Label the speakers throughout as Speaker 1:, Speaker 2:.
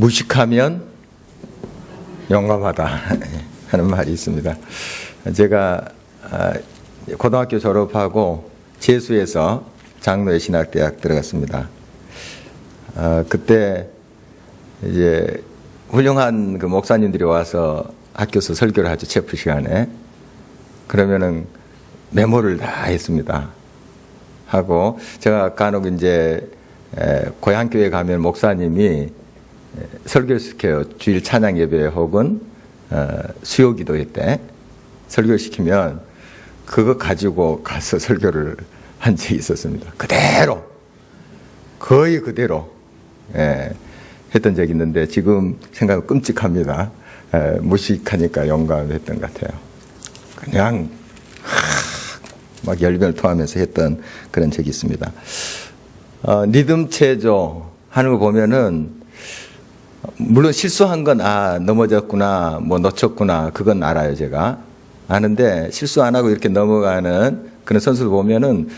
Speaker 1: 무식하면 용감하다 하는 말이 있습니다. 제가 고등학교 졸업하고 재수해서 장로의 신학대학 들어갔습니다. 그때 이제 훌륭한 그 목사님들이 와서 학교에서 설교를 하죠. 체프 시간에. 그러면은 메모를 다 했습니다. 하고 제가 간혹 이제 고향교회 가면 목사님이 설교를 시켜요. 주일 찬양 예배 혹은 수요 기도회 때 설교를 시키면 그거 가지고 가서 설교를 한 적이 있었습니다. 그대로 거의 그대로 했던 적이 있는데 지금 생각하면 끔찍합니다. 무식하니까 용감했던 것 같아요. 그냥 막 열변을 토하면서 했던 그런 적이 있습니다. 리듬 체조 하는 거 보면은 물론 실수한 건 넘어졌구나 뭐 놓쳤구나 그건 알아요. 제가 아는데 실수 안 하고 이렇게 넘어가는 그런 선수를 보면은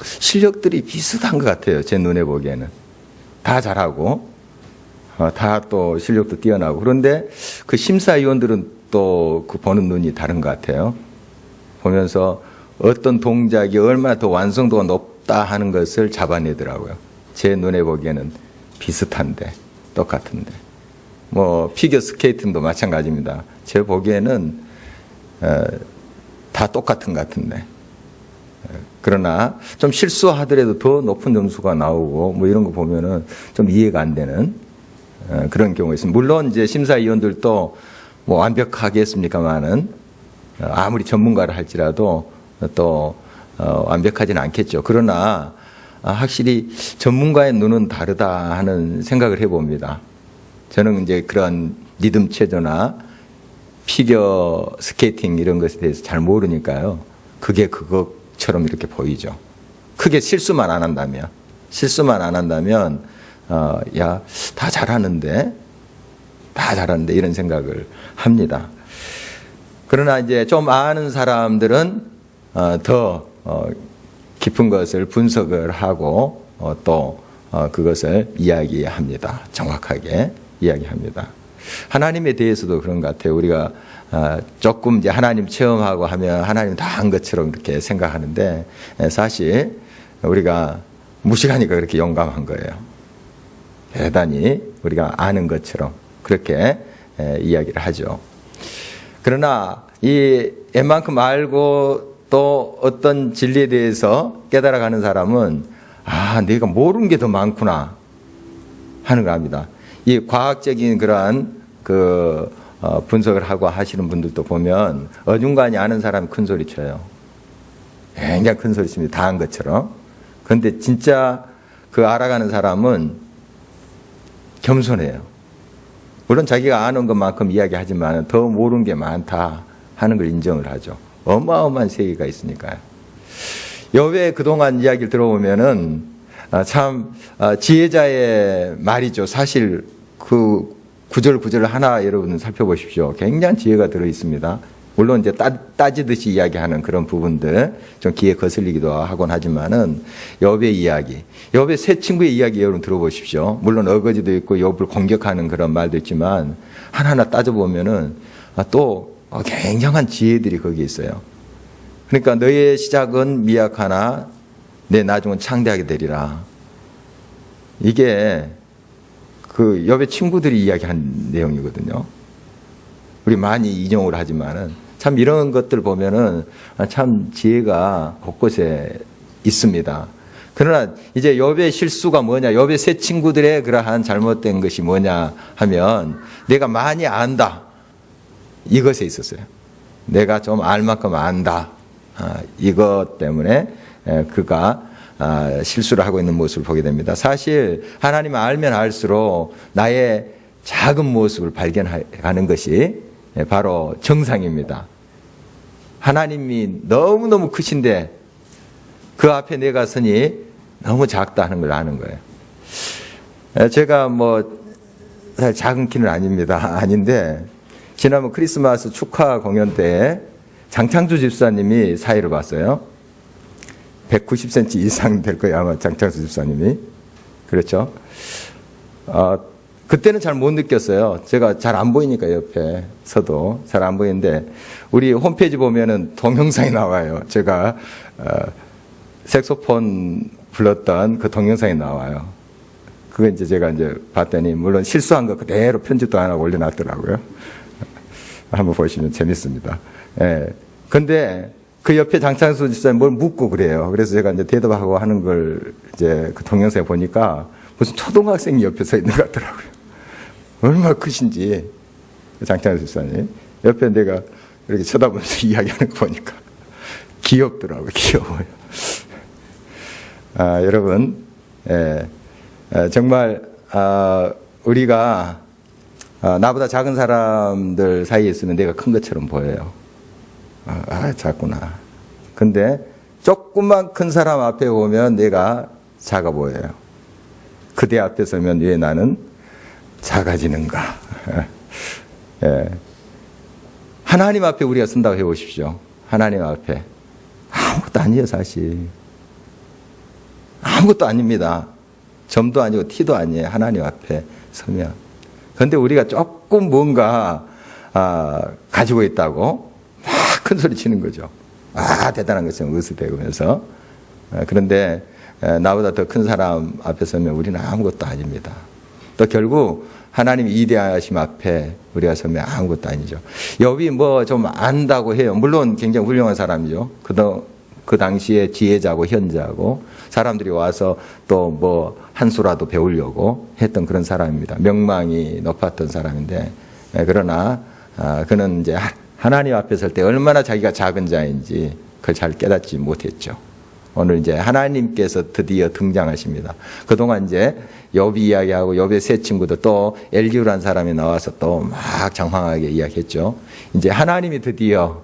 Speaker 1: 실력들이 비슷한 것 같아요. 제 눈에 보기에는 다 잘하고 다 또 실력도 뛰어나고 그런데 그 심사위원들은 또 그 보는 눈이 다른 것 같아요. 보면서 어떤 동작이 얼마나 더 완성도가 높다 하는 것을 잡아내더라고요. 제 눈에 보기에는 비슷한데 똑같은데 뭐 피겨 스케이팅도 마찬가지입니다. 제 보기에는 다 똑같은 것 같은데 그러나 좀 실수하더라도 더 높은 점수가 나오고 뭐 이런 거 보면은 좀 이해가 안 되는 그런 경우가 있습니다. 물론 이제 심사위원들도 뭐 완벽하겠습니까만은 아무리 전문가를 할지라도 또 완벽하지는 않겠죠. 그러나 확실히 전문가의 눈은 다르다 하는 생각을 해봅니다. 저는 이제 그런 리듬 체조나 피겨 스케이팅 이런 것에 대해서 잘 모르니까요. 그게 그것처럼 이렇게 보이죠. 크게 실수만 안 한다면 야, 다 잘하는데 이런 생각을 합니다. 그러나 이제 좀 아는 사람들은 더 깊은 것을 분석을 하고 또 그것을 이야기합니다. 정확하게 이야기합니다. 하나님에 대해서도 그런 것 같아요. 우리가 조금 이제 하나님 체험하고 하면 하나님 다 한 것처럼 이렇게 생각하는데 사실 우리가 무식하니까 그렇게 용감한 거예요. 대단히 우리가 아는 것처럼 그렇게 이야기를 하죠. 그러나 이 웬만큼 알고 또 어떤 진리에 대해서 깨달아가는 사람은 내가 모르는 게 더 많구나 하는 걸 압니다. 이 과학적인 그러한 분석을 하고 하시는 분들도 보면 어중간히 아는 사람이 큰 소리 쳐요. 굉장히 큰 소리 칩니다. 다 한 것처럼. 그런데 진짜 그 알아가는 사람은 겸손해요. 물론 자기가 아는 것만큼 이야기하지만 더 모르는 게 많다 하는 걸 인정을 하죠. 어마어마한 세계가 있으니까요. 욥의 그동안 이야기를 들어보면은 참 지혜자의 말이죠. 사실 그 구절 하나 여러분 살펴보십시오. 굉장한 지혜가 들어 있습니다. 물론 이제 따지듯이 이야기하는 그런 부분들 좀 귀에 거슬리기도 하곤 하지만은 욥의 이야기, 욥의 세 친구의 이야기 여러분 들어보십시오. 물론 어거지도 있고 욥을 공격하는 그런 말도 있지만 하나하나 따져보면은 또 굉장한 지혜들이 거기에 있어요. 그러니까 너의 시작은 미약하나 내 나중은 창대하게 되리라. 이게 그 욥의 친구들이 이야기한 내용이거든요. 우리 많이 인용을 하지만은 참 이런 것들 보면은 참 지혜가 곳곳에 있습니다. 그러나 이제 욥의 실수가 뭐냐, 욥의 세 친구들의 그러한 잘못된 것이 뭐냐 하면 내가 많이 안다. 이것에 있었어요. 내가 좀 알 만큼 안다. 이것 때문에 그가 실수를 하고 있는 모습을 보게 됩니다. 사실 하나님을 알면 알수록 나의 작은 모습을 발견하는 것이 바로 정상입니다. 하나님이 너무너무 크신데 그 앞에 내가 서니 너무 작다 하는 걸 아는 거예요. 제가 사실 작은 키는 아닌데 지난번 크리스마스 축하 공연 때 장창주 집사님이 사회를 봤어요. 190cm 이상 될 거예요, 아마 장창수 집사님이. 그렇죠. 그때는 잘 못 느꼈어요. 제가 잘 안 보이니까 옆에 서도 잘 안 보이는데 우리 홈페이지 보면은 동영상이 나와요. 제가 색소폰 불렀던 그 동영상이 나와요. 그거 이제 제가 이제 봤더니 물론 실수한 거 그대로 편집도 안 하고 올려놨더라고요. 한번 보시면 재밌습니다. 예. 근데 그 옆에 장창수 집사님 뭘 묻고 그래요. 그래서 제가 이제 대답하고 하는 걸 이제 그 동영상에 보니까 무슨 초등학생이 옆에 서 있는 것 같더라고요. 얼마나 크신지, 장창수 집사님. 옆에 내가 이렇게 쳐다보면서 이야기하는 거 보니까 귀엽더라고요. 귀여워요. 여러분, 정말, 우리가 나보다 작은 사람들 사이에 있으면 내가 큰 것처럼 보여요. 작구나. 근데 조금만 큰 사람 앞에 보면 내가 작아 보여요. 그대 앞에 서면 왜 나는 작아지는가. 하나님 앞에 우리가 쓴다고 해보십시오. 하나님 앞에. 아무것도 아니에요, 사실. 아무것도 아닙니다. 점도 아니고 티도 아니에요. 하나님 앞에 서면. 그런데 우리가 조금 뭔가 가지고 있다고 막 큰 소리 치는 거죠. 대단한 것처럼 으스대면서. 그런데 나보다 더 큰 사람 앞에 서면 우리는 아무것도 아닙니다. 또 결국 하나님 위대하심 앞에 우리가 서면 아무것도 아니죠. 욥이 뭐 좀 안다고 해요. 물론 굉장히 훌륭한 사람이죠. 그 당시에 지혜자고 현자고 사람들이 와서 또 뭐 한 수라도 배우려고 했던 그런 사람입니다. 명망이 높았던 사람인데 그러나 그는 이제 하나님 앞에 설 때 얼마나 자기가 작은 자인지 그걸 잘 깨닫지 못했죠. 오늘 이제 하나님께서 드디어 등장하십니다. 그동안 이제 욥이 이야기하고 욥의 세 친구들 또 엘리후라는 사람이 나와서 또 막 장황하게 이야기했죠. 이제 하나님이 드디어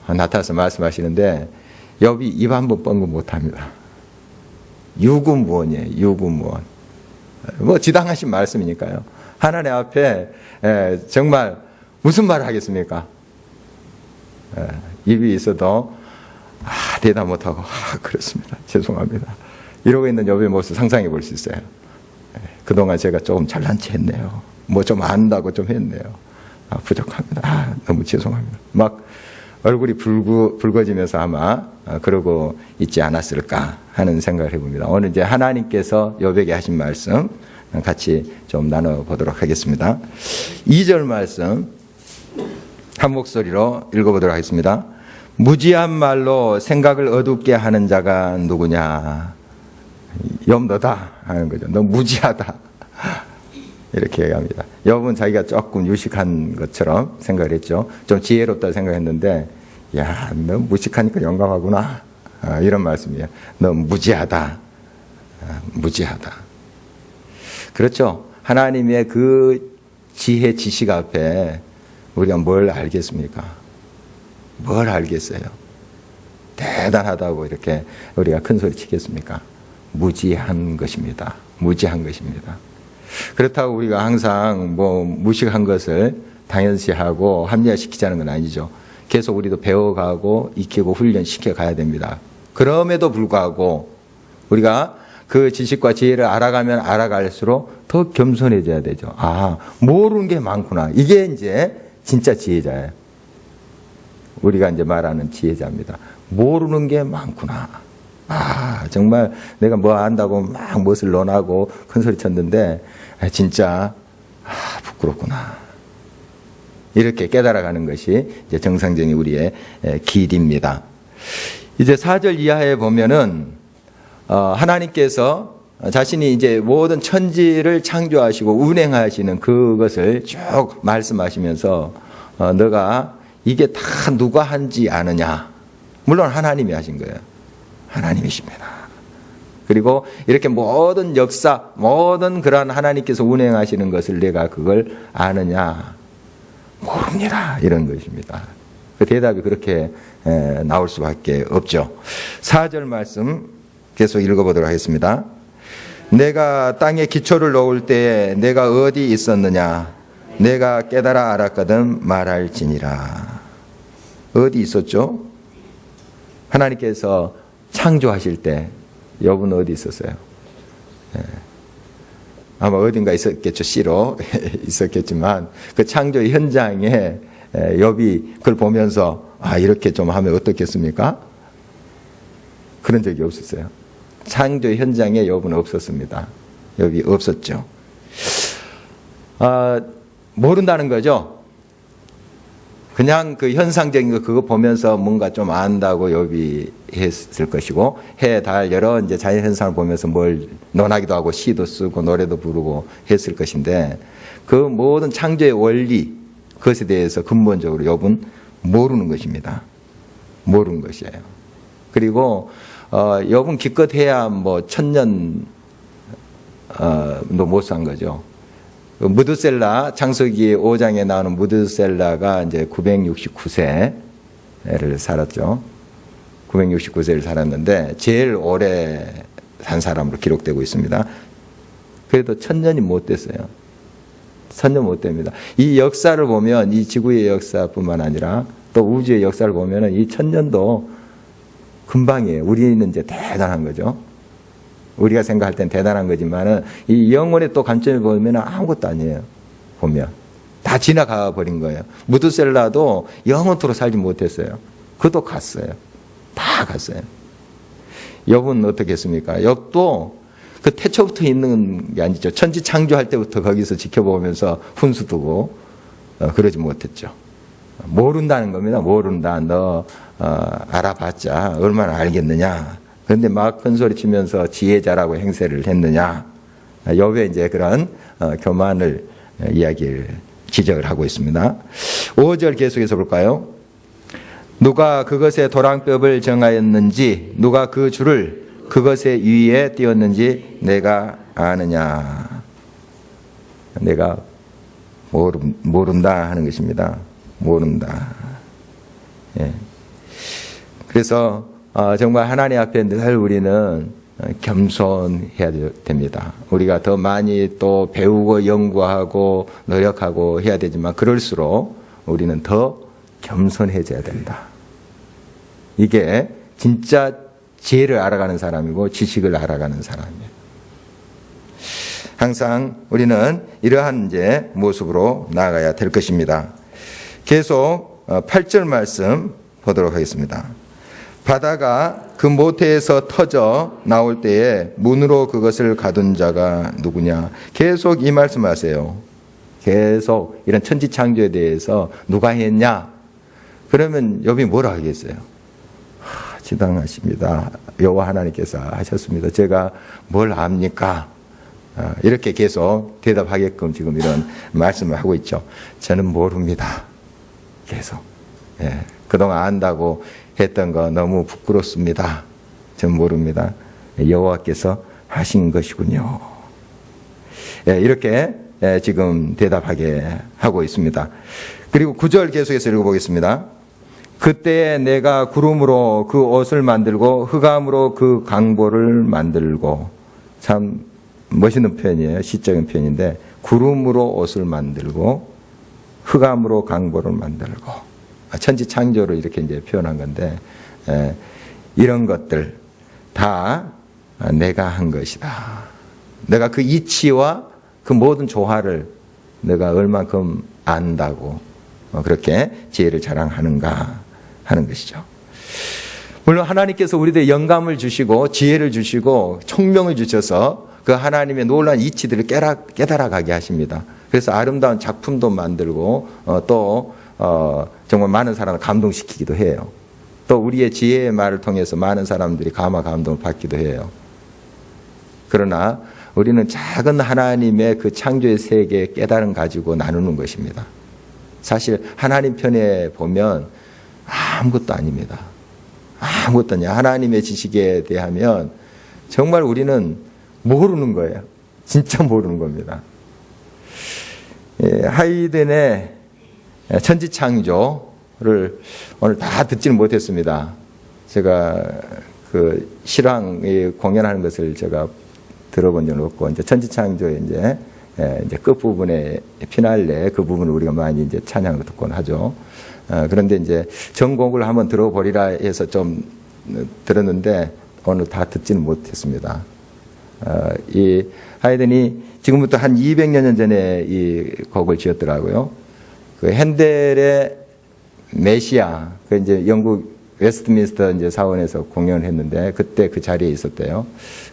Speaker 1: 나타나서 말씀하시는데 욥이 입 한 번 뻥긋 못합니다. 유구무원이에요. 유구무원. 뭐 지당하신 말씀이니까요. 하나님 앞에 정말 무슨 말을 하겠습니까? 입이 있어도 대답 못하고 그렇습니다. 죄송합니다. 이러고 있는 욥의 모습 상상해 볼 수 있어요. 그동안 제가 조금 잘난 체 했네요. 뭐 좀 안다고 좀 했네요. 부족합니다. 너무 죄송합니다. 막 얼굴이 붉어지면서 아마 그러고 있지 않았을까 하는 생각을 해봅니다. 오늘 이제 하나님께서 욥에게 하신 말씀 같이 좀 나눠보도록 하겠습니다. 2절 말씀 한 목소리로 읽어보도록 하겠습니다. 무지한 말로 생각을 어둡게 하는 자가 누구냐. 욥 너다 하는 거죠. 너 무지하다. 이렇게 얘기합니다. 욥은 자기가 조금 유식한 것처럼 생각을 했죠. 좀 지혜롭다 생각했는데 야, 너 무식하니까 영감하구나. 이런 말씀이에요. 너 무지하다. 무지하다. 그렇죠. 하나님의 그 지혜 지식 앞에 우리가 뭘 알겠습니까? 뭘 알겠어요? 대단하다고 이렇게 우리가 큰 소리 치겠습니까? 무지한 것입니다. 무지한 것입니다. 그렇다고 우리가 항상 뭐 무식한 것을 당연시하고 합리화시키자는 건 아니죠. 계속 우리도 배워가고 익히고 훈련시켜 가야 됩니다. 그럼에도 불구하고 우리가 그 지식과 지혜를 알아가면 알아갈수록 더 겸손해져야 되죠. 모르는 게 많구나. 이게 이제 진짜 지혜자예요. 우리가 이제 말하는 지혜자입니다. 모르는 게 많구나. 정말 내가 뭐 안다고 막 멋을 논하고 큰 소리 쳤는데 진짜 부끄럽구나. 이렇게 깨달아가는 것이 이제 정상적인 우리의 길입니다. 이제 4절 이하에 보면은 하나님께서 자신이 이제 모든 천지를 창조하시고 운행하시는 그것을 쭉 말씀하시면서 너가 이게 다 누가 한지 아느냐? 물론 하나님이 하신 거예요. 하나님이십니다. 그리고 이렇게 모든 역사, 모든 그러한 하나님께서 운행하시는 것을 내가 그걸 아느냐? 모릅니다. 이런 것입니다. 그 대답이 그렇게 나올 수밖에 없죠. 4절 말씀 계속 읽어보도록 하겠습니다. 내가 땅에 기초를 놓을 때에 내가 어디 있었느냐? 내가 깨달아 알았거든 말할지니라. 어디 있었죠? 하나님께서 창조하실 때 욥은 어디 있었어요? 아마 어딘가 있었겠죠. 씨로 있었겠지만 그 창조 현장에 욥이 그걸 보면서 이렇게 좀 하면 어떻겠습니까? 그런 적이 없었어요. 창조 현장에 욥은 없었습니다. 욥이 없었죠. 모른다는 거죠. 그냥 그 현상적인 거 그거 보면서 뭔가 좀 안다고 욥이 했을 것이고, 해, 달, 여러 이제 자연 현상을 보면서 뭘 논하기도 하고 시도 쓰고 노래도 부르고 했을 것인데, 그 모든 창조의 원리, 그것에 대해서 근본적으로 욥은 모르는 것입니다. 모르는 것이에요. 그리고 욥은 기껏해야 뭐 1000년도 못 산 거죠. 무드셀라, 창세기 5장에 나오는 무드셀라가 이제 969세를 살았죠. 969세를 살았는데 제일 오래 산 사람으로 기록되고 있습니다. 그래도 1000년이 못 됐어요. 1000년 못 됩니다. 이 역사를 보면 이 지구의 역사뿐만 아니라 또 우주의 역사를 보면 이 1000년도 금방이에요. 우리는 이제 대단한 거죠. 우리가 생각할 땐 대단한 거지만은 이 영혼의 또 관점을 보면 아무것도 아니에요. 보면 다 지나가 버린 거예요. 무드셀라도 영원토록 살지 못했어요. 그도 갔어요. 다 갔어요. 욥은 어떻게 했습니까? 욥도 그 태초부터 있는 게 아니죠. 천지 창조할 때부터 거기서 지켜보면서 훈수 두고 그러지 못했죠. 모른다는 겁니다. 모른다. 너 알아봤자 얼마나 알겠느냐. 그런데 막 큰 소리 치면서 지혜자라고 행세를 했느냐. 욥의 이제 그런 교만을 이야기를 지적을 하고 있습니다. 5절 계속해서 볼까요? 누가 그것의 도랑법을 정하였는지, 누가 그 줄을 그것의 위에 띄웠는지 내가 아느냐. 내가 모른다 하는 것입니다. 모른다. 예. 그래서 정말 하나님 앞에 늘 우리는 겸손해야 됩니다. 우리가 더 많이 또 배우고 연구하고 노력하고 해야 되지만 그럴수록 우리는 더 겸손해져야 된다. 이게 진짜 지혜를 알아가는 사람이고 지식을 알아가는 사람이에요. 항상 우리는 이러한 이제 모습으로 나아가야 될 것입니다. 계속 8절 말씀 보도록 하겠습니다. 바다가 그 모태에서 터져 나올 때에 문으로 그것을 가둔 자가 누구냐. 계속 이 말씀하세요. 계속 이런 천지창조에 대해서 누가 했냐. 그러면 욥이 뭐라 하겠어요? 지당하십니다. 여호와 하나님께서 하셨습니다. 제가 뭘 압니까? 이렇게 계속 대답하게끔 지금 이런 말씀을 하고 있죠. 저는 모릅니다. 계속. 예, 그동안 안다고 했던 거 너무 부끄럽습니다. 저는 모릅니다. 여호와께서 하신 것이군요. 예, 이렇게 지금 대답하게 하고 있습니다. 그리고 9절 계속해서 읽어보겠습니다. 그때에 내가 구름으로 그 옷을 만들고 흑암으로 그 강보를 만들고. 참 멋있는 표현이에요. 시적인 표현인데 구름으로 옷을 만들고 흑암으로 강보를 만들고. 천지 창조를 이렇게 이제 표현한 건데 이런 것들 다 내가 한 것이다. 내가 그 이치와 그 모든 조화를 내가 얼만큼 안다고 그렇게 지혜를 자랑하는가 하는 것이죠. 물론 하나님께서 우리들의 영감을 주시고 지혜를 주시고 총명을 주셔서 그 하나님의 놀라운 이치들을 깨달아가게 하십니다. 그래서 아름다운 작품도 만들고 또 정말 많은 사람을 감동시키기도 해요. 또 우리의 지혜의 말을 통해서 많은 사람들이 감동을 받기도 해요. 그러나 우리는 작은 하나님의 그 창조의 세계의 깨달음 가지고 나누는 것입니다. 사실 하나님 편에 보면 아무것도 아닙니다. 아무것도 아니야. 하나님의 지식에 대하면 정말 우리는 모르는 거예요. 진짜 모르는 겁니다. 하이든의 천지창조를 오늘 다 듣지는 못했습니다. 제가 그 실황 공연하는 것을 제가 들어본 적은 없고, 이제 천지창조의 이제 끝부분에 피날레 그 부분을 우리가 많이 이제 찬양을 듣곤 하죠. 그런데 이제 전곡을 한번 들어보리라 해서 좀 들었는데 오늘 다 듣지는 못했습니다. 이 하이든이 지금부터 한 200여 년 전에 이 곡을 지었더라고요. 그 핸델의 메시아, 그 이제 영국 웨스트민스터 이제 사원에서 공연을 했는데 그때 그 자리에 있었대요.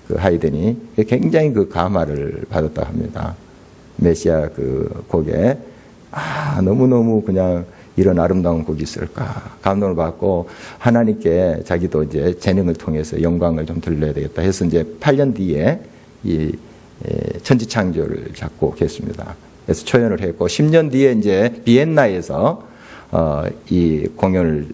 Speaker 1: 그 하이든이 굉장히 그 감화를 받았다고 합니다. 메시아 그 곡에 너무너무 그냥 이런 아름다운 곡이 있을까 감동을 받고 하나님께 자기도 이제 재능을 통해서 영광을 좀 들려야 되겠다 해서 이제 8년 뒤에 이 천지창조를 작곡했습니다. 그래서 초연을 했고 10년 뒤에 이제 비엔나에서 이 공연을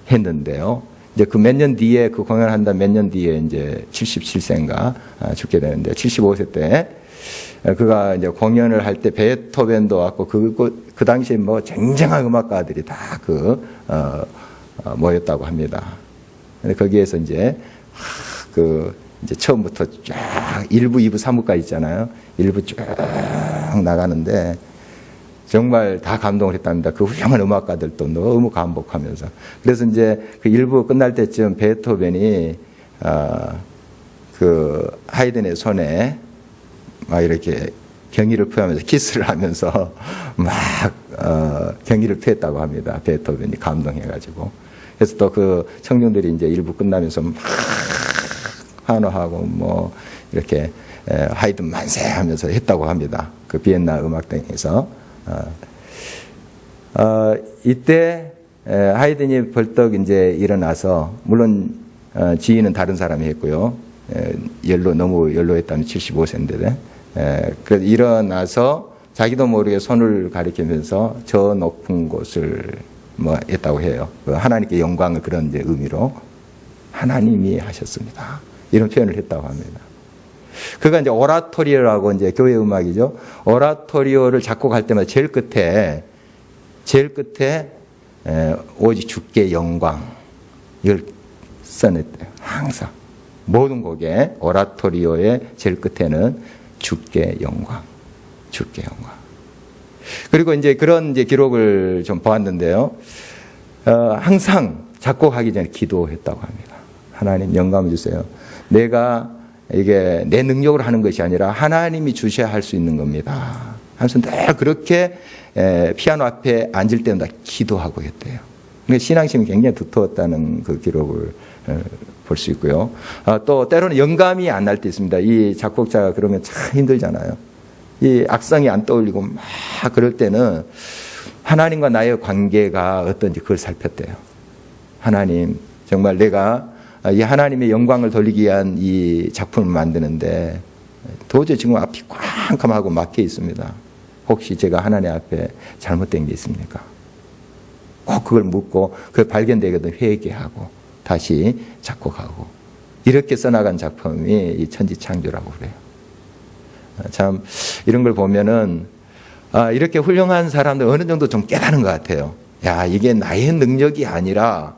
Speaker 1: 했는데요. 이제 그 몇 년 뒤에 그 공연을 한다 몇 년 뒤에 이제 77세인가 죽게 되는데 75세 때 그가 이제 공연을 할 때 베토벤도 왔고 그 당시에 뭐 쟁쟁한 음악가들이 다 모였다고 합니다. 근데 거기에서 이제 이제 처음부터 쫙 1부, 2부, 3부까지 있잖아요. 1부 쭉 나가는데 정말 다 감동을 했답니다. 그 훌륭한 음악가들도 너무 감복하면서. 그래서 이제 그 1부 끝날 때쯤 베토벤이 그 하이든의 손에 막 이렇게 경의를 표하면서 키스를 하면서 막 경의를 표했다고 합니다. 베토벤이 감동해가지고. 그래서 또 그 청중들이 이제 1부 끝나면서 막 환호하고 뭐 이렇게 하이든 만세 하면서 했다고 합니다. 그 비엔나 음악당에서. 이때 하이든이 벌떡 이제 일어나서 물론 지휘는 다른 사람이 했고요. 너무 연로했다면 75세인데 그래서 일어나서 자기도 모르게 손을 가리키면서 저 높은 곳을 뭐 했다고 해요. 하나님께 영광을 그런 이제 의미로 하나님이 하셨습니다. 이런 표현을 했다고 합니다. 그가 이제 오라토리오라고 이제 교회 음악이죠. 오라토리오를 작곡할 때마다 제일 끝에 오직 주께 영광 이걸 써냈대요. 항상 모든 곡에 오라토리오의 제일 끝에는 주께 영광, 주께 영광. 그리고 이제 그런 이제 기록을 좀 보았는데요. 항상 작곡하기 전에 기도했다고 합니다. 하나님 영감 주세요. 내가 이게 내 능력으로 하는 것이 아니라 하나님이 주셔야 할 수 있는 겁니다. 하면서 늘 그렇게 피아노 앞에 앉을 때마다 기도하고 했대요. 그러니까 신앙심이 굉장히 두터웠다는 그 기록을 볼 수 있고요. 또 때로는 영감이 안 날 때 있습니다. 이 작곡자가 그러면 참 힘들잖아요. 이 악성이 안 떠올리고 막 그럴 때는 하나님과 나의 관계가 어떤지 그걸 살폈대요. 하나님, 정말 내가 이 하나님의 영광을 돌리기 위한 이 작품을 만드는데 도저히 지금 앞이 캄캄하고 막혀 있습니다. 혹시 제가 하나님 앞에 잘못된 게 있습니까? 꼭 그걸 묻고 그걸 발견되거든 회개하고 다시 작곡하고 이렇게 써나간 작품이 이 천지창조라고 그래요. 참 이런 걸 보면은 이렇게 훌륭한 사람들 어느 정도 좀 깨닫는 것 같아요. 야, 이게 나의 능력이 아니라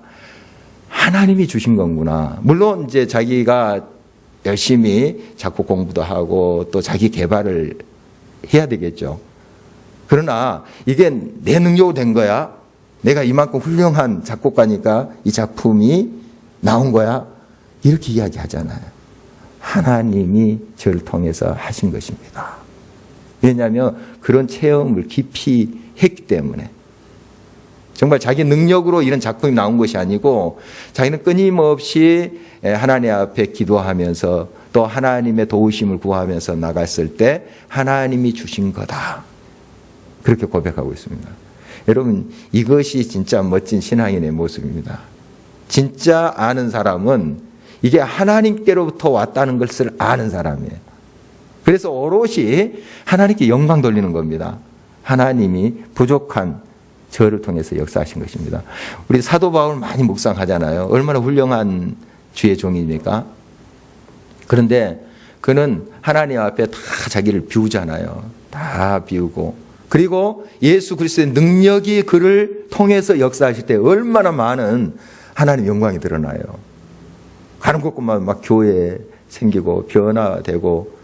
Speaker 1: 하나님이 주신 거구나. 물론 이제 자기가 열심히 작곡 공부도 하고 또 자기 개발을 해야 되겠죠. 그러나 이게 내 능력으로 된 거야. 내가 이만큼 훌륭한 작곡가니까 이 작품이 나온 거야. 이렇게 이야기하잖아요. 하나님이 저를 통해서 하신 것입니다. 왜냐하면 그런 체험을 깊이 했기 때문에. 정말 자기 능력으로 이런 작품이 나온 것이 아니고 자기는 끊임없이 하나님 앞에 기도하면서 또 하나님의 도우심을 구하면서 나갔을 때 하나님이 주신 거다. 그렇게 고백하고 있습니다. 여러분, 이것이 진짜 멋진 신앙인의 모습입니다. 진짜 아는 사람은 이게 하나님께로부터 왔다는 것을 아는 사람이에요. 그래서 오롯이 하나님께 영광 돌리는 겁니다. 하나님이 부족한 저를 통해서 역사하신 것입니다. 우리 사도 바울 많이 묵상하잖아요. 얼마나 훌륭한 주의 종입니까? 그런데 그는 하나님 앞에 다 자기를 비우잖아요. 다 비우고. 그리고 예수 그리스도의 능력이 그를 통해서 역사하실 때 얼마나 많은 하나님 영광이 드러나요. 가는 곳곳마다 막 교회 생기고 변화되고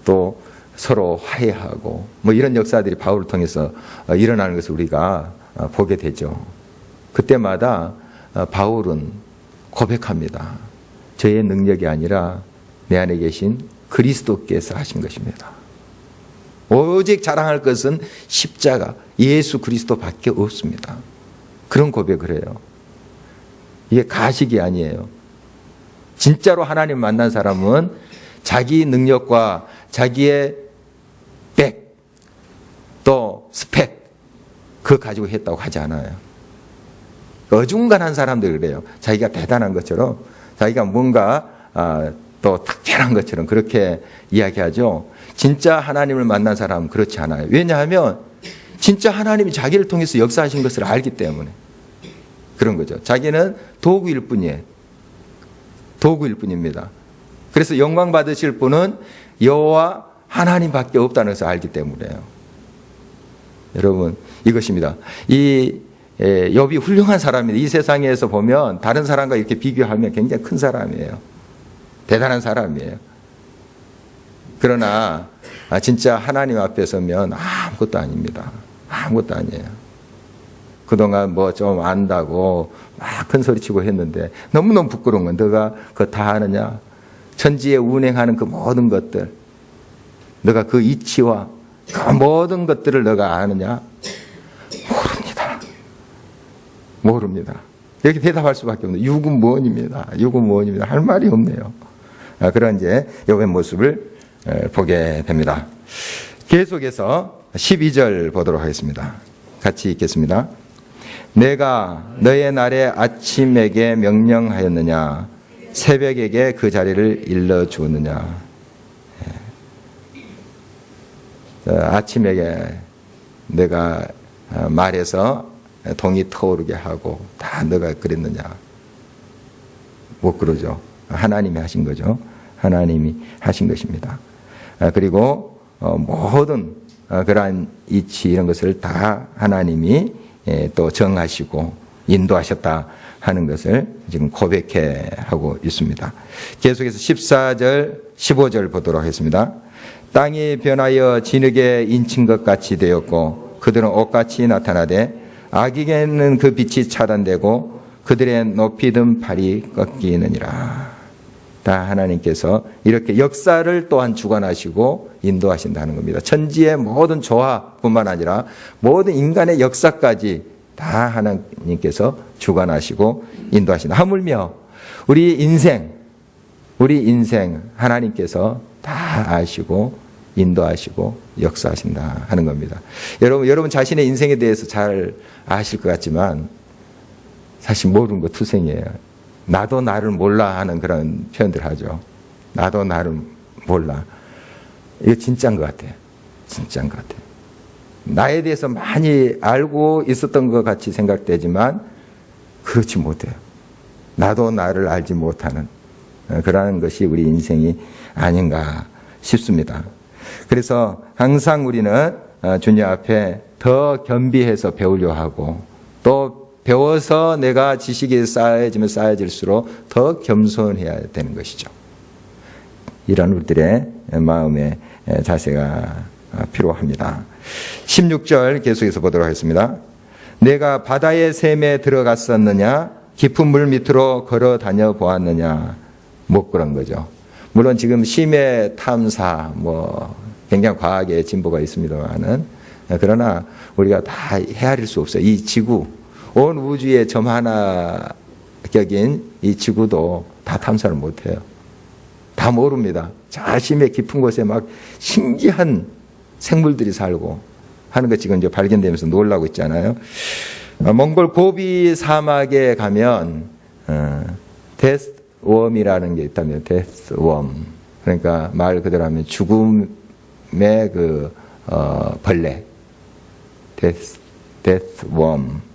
Speaker 1: 또 서로 화해하고 뭐 이런 역사들이 바울을 통해서 일어나는 것을 우리가 보게 되죠. 그때마다 바울은 고백합니다. 저의 능력이 아니라 내 안에 계신 그리스도께서 하신 것입니다. 오직 자랑할 것은 십자가, 예수 그리스도밖에 없습니다. 그런 고백을 해요. 이게 가식이 아니에요. 진짜로 하나님 만난 사람은 자기 능력과 자기의 백, 또 스펙, 그거 가지고 했다고 하지 않아요. 어중간한 사람들이 그래요. 자기가 대단한 것처럼, 자기가 뭔가 또 특별한 것처럼 그렇게 이야기하죠. 진짜 하나님을 만난 사람은 그렇지 않아요. 왜냐하면 진짜 하나님이 자기를 통해서 역사하신 것을 알기 때문에 그런 거죠. 자기는 도구일 뿐이에요. 도구일 뿐입니다. 그래서 영광 받으실 분은 여호와 하나님밖에 없다는 것을 알기 때문에요. 여러분, 이것입니다. 이 욥이 훌륭한 사람입니다. 이 세상에서 보면 다른 사람과 이렇게 비교하면 굉장히 큰 사람이에요. 대단한 사람이에요. 그러나 진짜 하나님 앞에 서면 아무것도 아닙니다. 아무것도 아니에요. 그동안 뭐 좀 안다고 막 큰 소리 치고 했는데 너무너무 부끄러운 건 너가 그거 다 아느냐? 천지에 운행하는 그 모든 것들, 너가 그 이치와 그 모든 것들을 너가 아느냐? 모릅니다. 이렇게 대답할 수밖에 없네요. 유구무원입니다. 유구무원입니다. 할 말이 없네요. 그런 이제 욥의 모습을 보게 됩니다. 계속해서 12절 보도록 하겠습니다. 같이 읽겠습니다. 내가 너의 날에 아침에게 명령하였느냐? 새벽에게 그 자리를 일러주었느냐? 아침에게 내가 말해서 동이 터오르게 하고 다 너가 그랬느냐? 못 그러죠. 하나님이 하신 거죠. 하나님이 하신 것입니다. 그리고 모든 그러한 이치 이런 것을 다 하나님이 또 정하시고 인도하셨다 하는 것을 지금 고백해 하고 있습니다. 계속해서 14절, 15절 보도록 하겠습니다. 땅이 변하여 진흙에 인친 것 같이 되었고 그들은 옷같이 나타나되 악에게는 그 빛이 차단되고 그들의 높이 든 팔이 꺾이느니라. 다 하나님께서 이렇게 역사를 또한 주관하시고 인도하신다는 겁니다. 천지의 모든 조화뿐만 아니라 모든 인간의 역사까지 다 하나님께서 주관하시고 인도하신다. 하물며 우리 인생 하나님께서 다 아시고 인도하시고 역사하신다 하는 겁니다. 여러분 자신의 인생에 대해서 잘 아실 것 같지만 사실 모르는 거 투생이에요. 나도 나를 몰라 하는 그런 표현들 하죠. 나도 나를 몰라. 이거 진짜인 것 같아요. 진짜인 것 같아요. 나에 대해서 많이 알고 있었던 것 같이 생각되지만 그렇지 못해요. 나도 나를 알지 못하는 그러한 것이 우리 인생이 아닌가 싶습니다. 그래서 항상 우리는 주님 앞에 더 겸비해서 배우려 하고 또 배워서 내가 지식이 쌓여지면 쌓여질수록 더 겸손해야 되는 것이죠. 이런 우리들의 마음의 자세가 필요합니다. 16절 계속해서 보도록 하겠습니다. 내가 바다의 샘에 들어갔었느냐? 깊은 물 밑으로 걸어 다녀 보았느냐? 못 그런 거죠. 물론 지금 심해 탐사, 굉장히 과학의 진보가 있습니다만은, 그러나 우리가 다 헤아릴 수 없어요. 이 지구, 온 우주의 점 하나 격인 이 지구도 다 탐사를 못 해요. 다 모릅니다. 저 심해 깊은 곳에 막 신기한 생물들이 살고 하는 것 지금 이제 발견되면서 놀라고 있잖아요. 몽골 고비 사막에 가면, 데스웜이라는 게 있다면, 데스웜. 그러니까 말 그대로 하면 죽음의 벌레. 데스웜.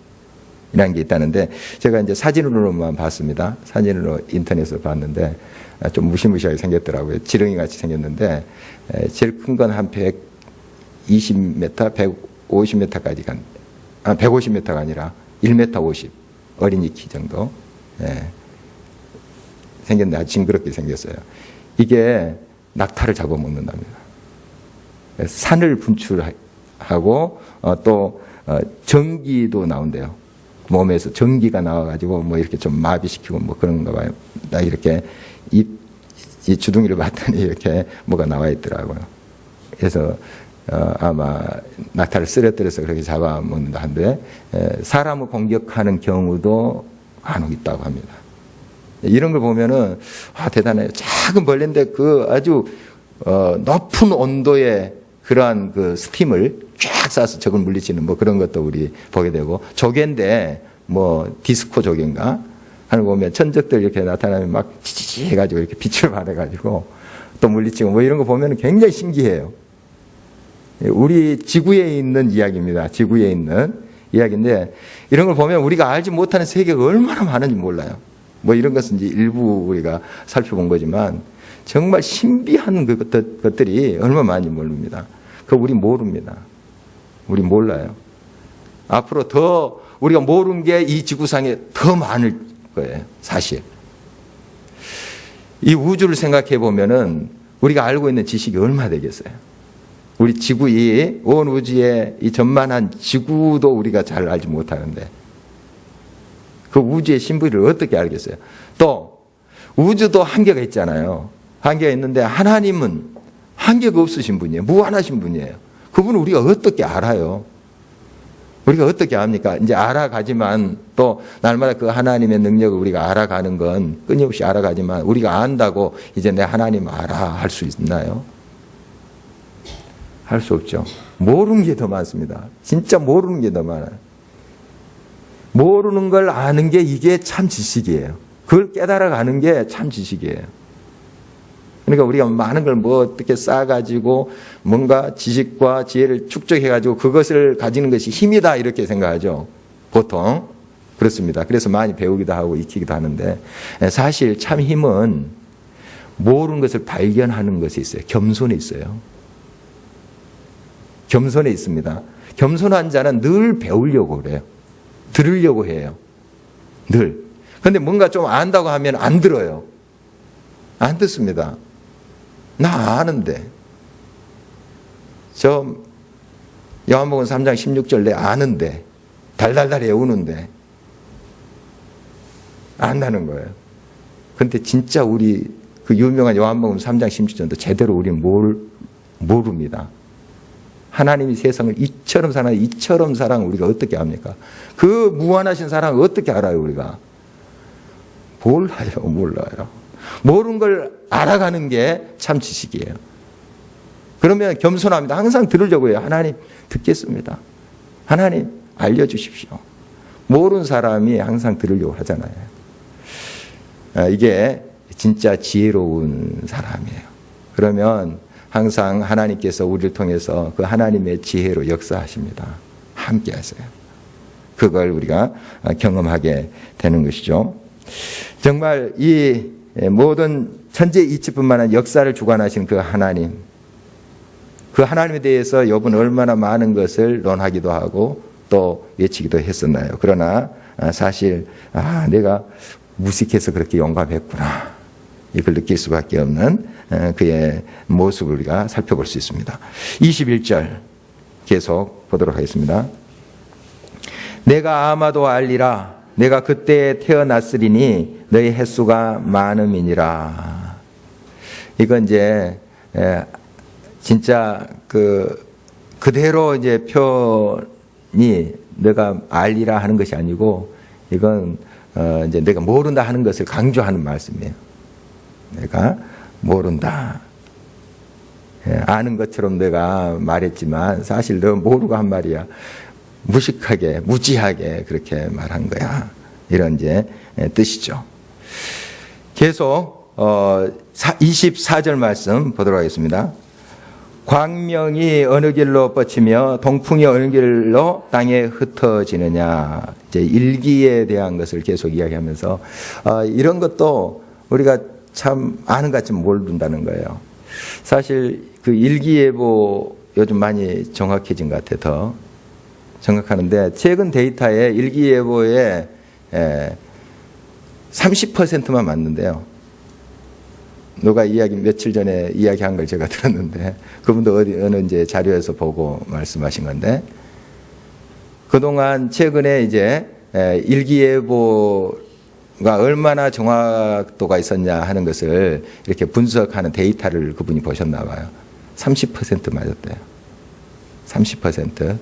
Speaker 1: 이라는 게 있다는데, 제가 이제 사진으로만 봤습니다. 사진으로 인터넷에서 봤는데, 좀 무시무시하게 생겼더라고요. 지렁이 같이 생겼는데, 제일 큰 건 한 120m, 150m까지 150m가 아니라 1m 50. 어린이 키 정도. 생겼는데 아주 징그럽게 생겼어요. 이게 낙타를 잡아먹는답니다. 산을 분출하고, 또, 전기도 나온대요. 몸에서 전기가 나와가지고 이렇게 좀 마비시키고 그런가 봐요. 이렇게 이 주둥이를 봤더니 이렇게 뭐가 나와 있더라고요. 그래서 아마 낙타를 쓰러뜨려서 그렇게 잡아먹는다 한데 사람을 공격하는 경우도 간혹 있다고 합니다. 이런 걸 보면은 대단해요. 작은 벌레인데 그 아주 높은 온도의 그러한 그 스팀을 쫙 쏴서 적을 물리치는 뭐 그런 것도 우리 보게 되고, 조개인데 뭐 디스코 조개인가 하는 거 보면 천적들 이렇게 나타나면 막 치치치 해가지고 이렇게 빛을 발해가지고 또 물리치고 뭐 이런 거 보면 굉장히 신기해요. 우리 지구에 있는 이야기입니다. 지구에 있는 이야기인데 이런 걸 보면 우리가 알지 못하는 세계가 얼마나 많은지 몰라요. 뭐 이런 것은 이제 일부 우리가 살펴본 거지만 정말 신비한 것들이 얼마나 많은지 모릅니다. 그거 우리 모릅니다. 우리 몰라요. 앞으로 더 우리가 모르는 게 이 지구상에 더 많을 거예요. 사실. 이 우주를 생각해 보면은 우리가 알고 있는 지식이 얼마나 되겠어요. 우리 지구, 온 우주의 이 전만한 지구도 우리가 잘 알지 못하는데 그 우주의 신비를 어떻게 알겠어요? 또 우주도 한계가 있잖아요. 한계가 있는데 하나님은 한계가 없으신 분이에요. 무한하신 분이에요. 그분은 우리가 어떻게 알아요? 우리가 어떻게 압니까? 이제 알아가지만 또 날마다 그 하나님의 능력을 우리가 알아가는 건 끊임없이 알아가지만 우리가 안다고 이제 내 하나님 알아 할 수 있나요? 할 수 없죠. 모르는 게 더 많습니다. 진짜 모르는 게 더 많아요. 모르는 걸 아는 게 이게 참 지식이에요. 그걸 깨달아가는 게 참 지식이에요. 그러니까 우리가 많은 걸 뭐 어떻게 쌓아가지고 뭔가 지식과 지혜를 축적해가지고 그것을 가지는 것이 힘이다 이렇게 생각하죠. 보통. 그렇습니다. 그래서 많이 배우기도 하고 익히기도 하는데 사실 참 힘은 모르는 것을 발견하는 것이 있어요. 겸손에 있어요. 겸손에 있습니다. 겸손한 자는 늘 배우려고 그래요. 들으려고 해요. 늘. 그런데 뭔가 좀 안다고 하면 안 들어요. 안 듣습니다. 나 아는데. 저 요한복음 3장 16절 내 아는데. 달달달 외우는데. 안다는 거예요. 그런데 진짜 우리 그 유명한 요한복음 3장 16절도 제대로 우리는 모릅니다. 하나님이 세상을 이처럼 사랑하는 이처럼 사랑 우리가 어떻게 합니까? 그 무한하신 사랑을 어떻게 알아요 우리가? 몰라요. 모르는 걸 알아가는 게 참 지식이에요. 그러면 겸손합니다. 항상 들으려고 해요. 하나님 듣겠습니다. 하나님 알려주십시오. 모르는 사람이 항상 들으려고 하잖아요. 이게 진짜 지혜로운 사람이에요. 그러면 항상 하나님께서 우리를 통해서 그 하나님의 지혜로 역사하십니다. 함께 하세요. 그걸 우리가 경험하게 되는 것이죠. 정말 이 모든 천재 이치뿐만 아니라 역사를 주관하신 그 하나님, 그 하나님에 대해서 욥은 얼마나 많은 것을 논하기도 하고 또 외치기도 했었나요? 그러나 사실 내가 무식해서 그렇게 용감했구나. 이걸 느낄 수밖에 없는 그의 모습을 우리가 살펴볼 수 있습니다. 21절 계속 보도록 하겠습니다. 내가 아마도 알리라. 내가 그때 태어났으리니 너희 횟수가 많음이니라. 이건 이제 진짜 그대로 이제 표현이 내가 알리라 하는 것이 아니고 이건 이제 내가 모른다 하는 것을 강조하는 말씀이에요. 내가 모른다. 아는 것처럼 내가 말했지만 사실 너 모르고 한 말이야. 무식하게, 무지하게 그렇게 말한 거야. 이런 이제 뜻이죠. 계속 24절 말씀 보도록 하겠습니다. 광명이 어느 길로 뻗치며 동풍이 어느 길로 땅에 흩어지느냐. 이제 일기에 대한 것을 계속 이야기하면서 이런 것도 우리가 참 아는 것 같지만 모른다는 거예요. 사실 그 일기예보 요즘 많이 정확해진 것 같아요. 더 정확하는데 최근 데이터에 일기예보의 30%만 맞는데요. 누가 며칠 전에 이야기한 걸 제가 들었는데 그분도 어느 이제 자료에서 보고 말씀하신 건데 그동안 최근에 이제 일기예보 얼마나 정확도가 있었냐 하는 것을 이렇게 분석하는 데이터를 그분이 보셨나 봐요. 30% 맞았대요. 30%.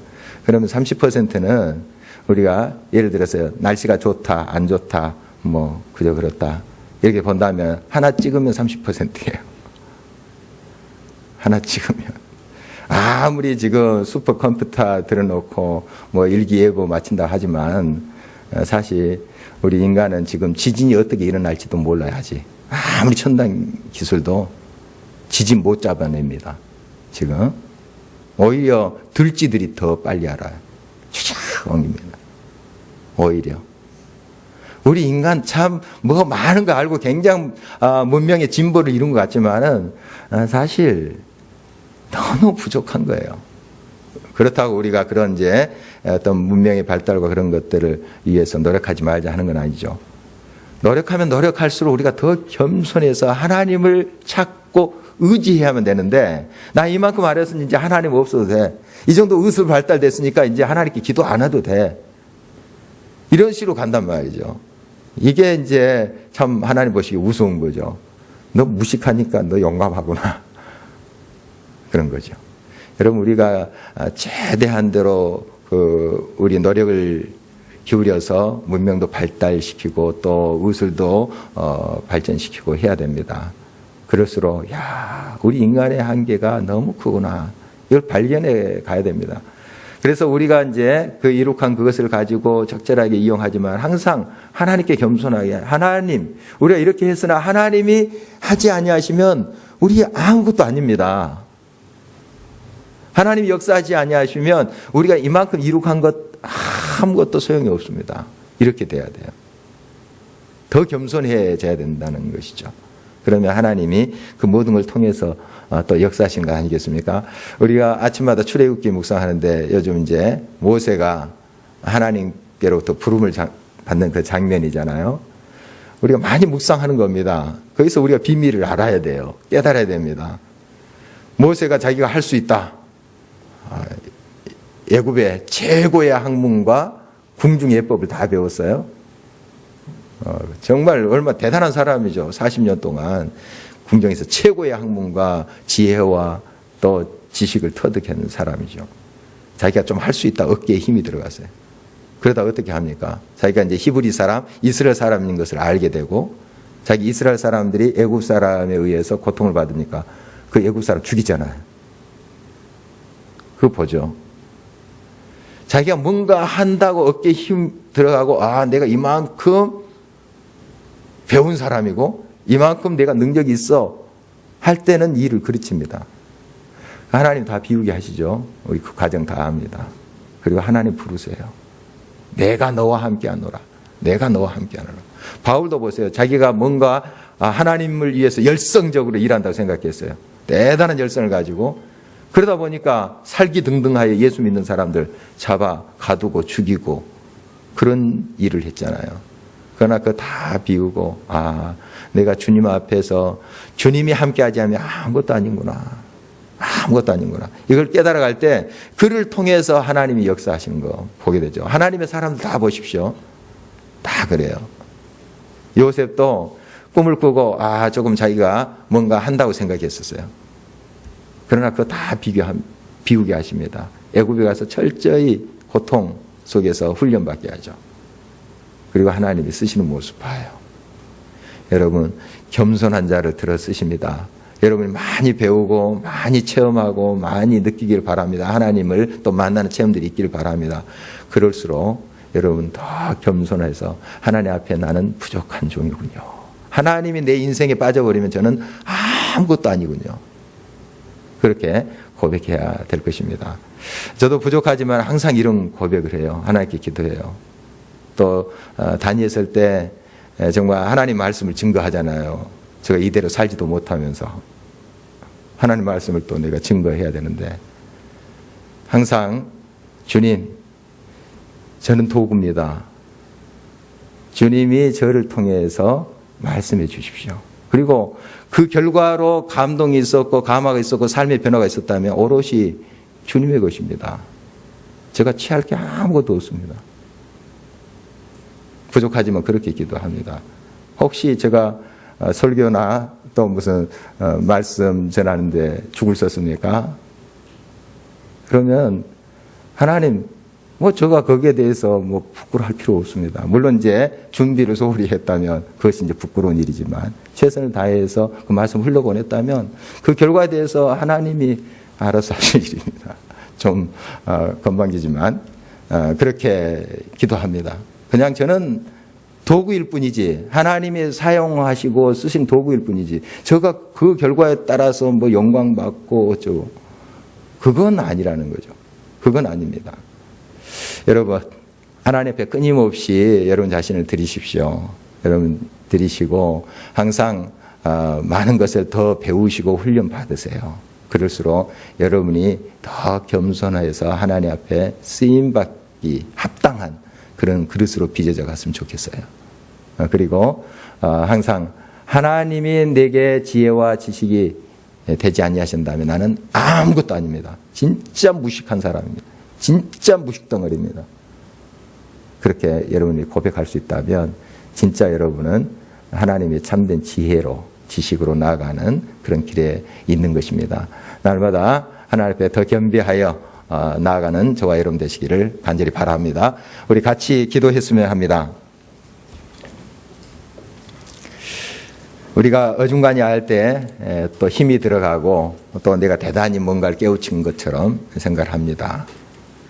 Speaker 1: 그러면 30%는 우리가 예를 들어서 날씨가 좋다, 안 좋다, 뭐 그저 그렇다 이렇게 본다면 하나 찍으면 30%예요. 하나 찍으면. 아무리 지금 슈퍼컴퓨터 들어놓고 뭐 일기예보 마친다 하지만 사실 우리 인간은 지금 지진이 어떻게 일어날지도 몰라야 하지. 아무리 첨단 기술도 지진 못 잡아냅니다. 지금. 오히려 들쥐들이 더 빨리 알아요. 쫙 옮깁니다. 오히려. 우리 인간 참 뭐 많은 거 알고 굉장히 문명의 진보를 이룬 것 같지만은 사실 너무 부족한 거예요. 그렇다고 우리가 그런 이제 어떤 문명의 발달과 그런 것들을 위해서 노력하지 말자 하는 건 아니죠. 노력하면 노력할수록 우리가 더 겸손해서 하나님을 찾고 의지해야만 되는데, 나 이만큼 알았으니 이제 하나님 없어도 돼. 이 정도 의술 발달됐으니까 이제 하나님께 기도 안 해도 돼. 이런 식으로 간단 말이죠. 이게 이제 참 하나님 보시기 우스운 거죠. 너 무식하니까 너 용감하구나. 그런 거죠. 여러분, 우리가 최대한 대로 우리 노력을 기울여서 문명도 발달시키고 또 의술도 발전시키고 해야 됩니다. 그럴수록 우리 인간의 한계가 너무 크구나. 이걸 발견해 가야 됩니다. 그래서 우리가 이제 그 이룩한 그것을 가지고 적절하게 이용하지만 항상 하나님께 겸손하게, 하나님, 우리가 이렇게 했으나 하나님이 하지 아니하시면 우리 아무것도 아닙니다. 하나님이 역사하지 아니하시면 우리가 이만큼 이룩한 것 아무것도 소용이 없습니다. 이렇게 돼야 돼요. 더 겸손해져야 된다는 것이죠. 그러면 하나님이 그 모든 걸 통해서 또 역사하시는 거 아니겠습니까? 우리가 아침마다 출애굽기 묵상하는데 요즘 이제 모세가 하나님께로부터 부름을 받는 그 장면이잖아요. 우리가 많이 묵상하는 겁니다. 거기서 우리가 비밀을 알아야 돼요. 깨달아야 됩니다. 모세가 자기가 할 수 있다. 애굽의 최고의 학문과 궁중 예법을 다 배웠어요. 정말 얼마 대단한 사람이죠. 40년 동안 궁정에서 최고의 학문과 지혜와 또 지식을 터득하는 사람이죠. 자기가 좀 할 수 있다. 어깨에 힘이 들어갔어요. 그러다 어떻게 합니까? 자기가 이제 히브리 사람, 이스라엘 사람인 것을 알게 되고, 자기 이스라엘 사람들이 애굽 사람에 의해서 고통을 받으니까 그 애굽 사람 죽이잖아요. 그거 보죠. 자기가 뭔가 한다고 어깨에 힘 들어가고, 내가 이만큼 배운 사람이고 이만큼 내가 능력이 있어 할 때는 일을 그르칩니다. 하나님 다 비우게 하시죠. 우리 그 과정 다 압니다. 그리고 하나님 부르세요. 내가 너와 함께 하노라. 내가 너와 함께 하노라. 바울도 보세요. 자기가 뭔가 하나님을 위해서 열성적으로 일한다고 생각했어요. 대단한 열성을 가지고 그러다 보니까 살기등등하여 예수 믿는 사람들 잡아 가두고 죽이고 그런 일을 했잖아요. 그러나 그거 다 비우고 내가 주님 앞에서 주님이 함께하지 않으면 아무것도 아닌구나. 아무것도 아닌구나. 이걸 깨달아갈 때 그를 통해서 하나님이 역사하시는 거 보게 되죠. 하나님의 사람들 다 보십시오. 다 그래요. 요셉도 꿈을 꾸고 조금 자기가 뭔가 한다고 생각했었어요. 그러나 그거 다 비우게 하십니다. 애굽에 가서 철저히 고통 속에서 훈련받게 하죠. 그리고 하나님이 쓰시는 모습 봐요. 여러분, 겸손한 자를 들어 쓰십니다. 여러분이 많이 배우고 많이 체험하고 많이 느끼길 바랍니다. 하나님을 또 만나는 체험들이 있기를 바랍니다. 그럴수록 여러분 더 겸손해서 하나님 앞에 나는 부족한 종이군요. 하나님이 내 인생에 빠져버리면 저는 아무것도 아니군요. 그렇게 고백해야 될 것입니다. 저도 부족하지만 항상 이런 고백을 해요. 하나님께 기도해요. 또 다니엘서 때 정말 하나님 말씀을 증거하잖아요. 제가 이대로 살지도 못하면서 하나님 말씀을 또 내가 증거해야 되는데 항상 주님, 저는 도구입니다. 주님이 저를 통해서 말씀해 주십시오. 그리고 그 결과로 감동이 있었고 감화가 있었고 삶의 변화가 있었다면 오롯이 주님의 것입니다. 제가 취할 게 아무것도 없습니다. 부족하지만 그렇게 기도합니다. 혹시 제가 설교나 또 무슨 말씀 전하는데 죽을 썼습니까? 그러면 하나님, 제가 거기에 대해서 부끄러워할 필요 없습니다. 물론 이제 준비를 소홀히 했다면 그것이 이제 부끄러운 일이지만 최선을 다해서 그 말씀을 흘러보냈다면 그 결과에 대해서 하나님이 알아서 하실 일입니다. 좀 건방지지만 그렇게 기도합니다. 그냥 저는 도구일 뿐이지, 하나님이 사용하시고 쓰신 도구일 뿐이지, 제가 그 결과에 따라서 영광 받고 어쩌고, 그건 아니라는 거죠. 그건 아닙니다. 여러분, 하나님 앞에 끊임없이 여러분 자신을 드리십시오. 여러분 드리시고 항상 많은 것을 더 배우시고 훈련 받으세요. 그럴수록 여러분이 더 겸손해서 하나님 앞에 쓰임받기 합당한 그런 그릇으로 빚어져 갔으면 좋겠어요. 그리고 항상 하나님이 내게 지혜와 지식이 되지 아니하신다면 나는 아무것도 아닙니다. 진짜 무식한 사람입니다. 진짜 무식덩어리입니다. 그렇게 여러분이 고백할 수 있다면 진짜 여러분은 하나님의 참된 지혜로, 지식으로 나아가는 그런 길에 있는 것입니다. 날마다 하나님 앞에 더 겸비하여 나아가는 저와 여러분 되시기를 간절히 바랍니다. 우리 같이 기도했으면 합니다. 우리가 어중간히 할 때 또 힘이 들어가고 또 내가 대단히 뭔가를 깨우친 것처럼 생각을 합니다.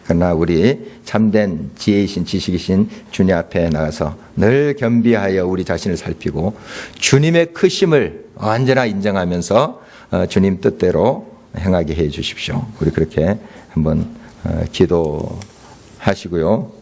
Speaker 1: 그러나 우리 참된 지혜이신 지식이신 주님 앞에 나가서 늘 겸비하여 우리 자신을 살피고 주님의 크심을 언제나 인정하면서 주님 뜻대로 행하게 해 주십시오. 우리 그렇게 한번 기도하시고요.